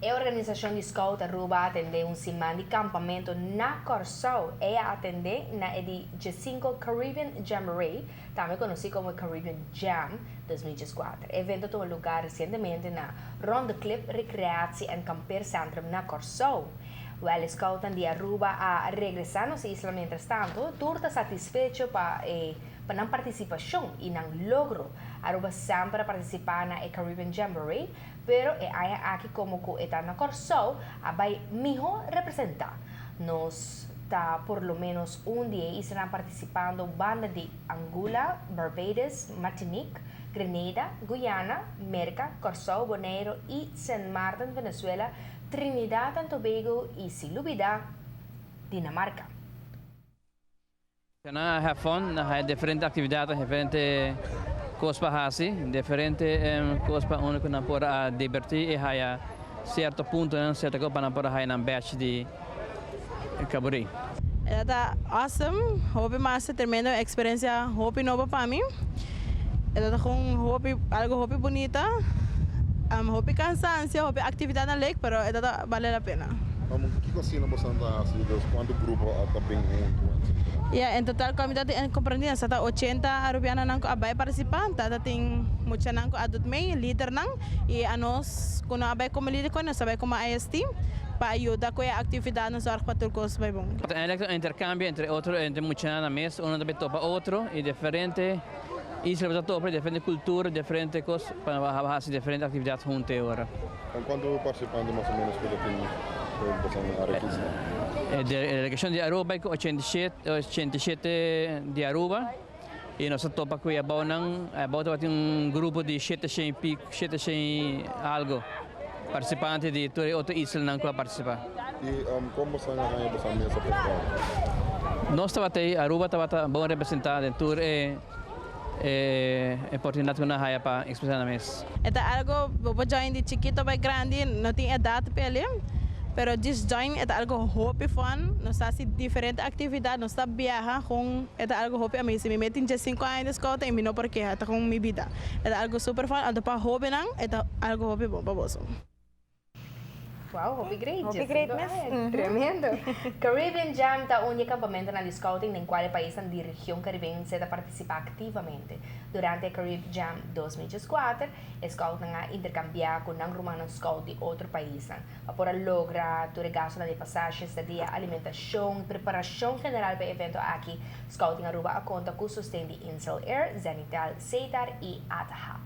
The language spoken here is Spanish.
A organização de Scout Aruba atende semana de campamento na Corsou. Ela atende na edição Caribbean Jamboree, também conhecido como Caribbean Jam 2024. O evento teve lugar recentemente na Ronde Clip Recreatie en Camper Centrum na Corsou. O Scout de Aruba a regressar nos isla, mientras tanto, turta satisfecho para não participação e não logro. Aruba sempre participa na Caribbean Jamboree, pero aqui como que está na Corsou, vai melhor representar. Nos está por lo menos dia estarão participando banda de Angola, Barbados, Martinique, Grenada, Guyana, Merca, Corsou, Bonaire e San Martin, Venezuela, Trinidad and Tobago y sin olvidar Dinamarca. Have fun, hay diferentes actividades, diferentes cosas para hacer, diferentes cosas para uno que pueda divertir y hay cierto punto, cierta cosa para poder hacer un batch de cabaret. Era awesome, hobby más tremenda experiencia, hobby nova para mí. Era un hobby, algo hobby bonita. Hobby cansancio, hobby actividad na lake, pero ito vale la pena. Que cosina você anda assim, quanto grupo está bem junto? Yeah, en total kami dati comprendida sa 80 arubiana nang abay participant, dating mucha nang adult may leader nang e anos kuno abay ko malili ko na sabay ko ma-IST para ayuda ko a actividad nos arco patulcos bay bom. Eigenlijk intercambio entre mucha na mes, uno debe topa outro e diferente. Isla está todo, diferentes culturas, diferentes cosas, para hacer diferentes actividades juntos ahora. ¿Cuántos participantes más o menos que tienen a registrar? La delegación de Aruba hay 87 de Aruba y nosotros topa que ya baunan un grupo de 700 algo participantes de todas otras islas que participar. ¿Y cómo están ganando esa festival? Nós aí, Aruba estava bem representada em tour oportunidade que nós temos para expressar na mesa. Ito algo, bobo join di chiquito by grande, no tem edad pele, pero just join ito algo hope fun, nos hace diferente actividad, nos está viaja com ito algo hope a mí, se me metem de 5 anos escola e me não porque ito com minha vida. Ito algo super fun, ito pa hope nang, ito algo hope bom baboso. Wow, hobby great. Hobby greatness. Tremendo. Caribbean Jam está un campamento na scouting en cual país de región caribense participa activamente. Durante el Caribbean Jam 2024, Scout nga intercambiar con un rumano scout de otro país para lograr tu gasto de pasajes, de alimentación, preparación general para el evento aquí. Scouting Aruba a conta con sostén de Insel Air, Zenital, Seitar y Ataha.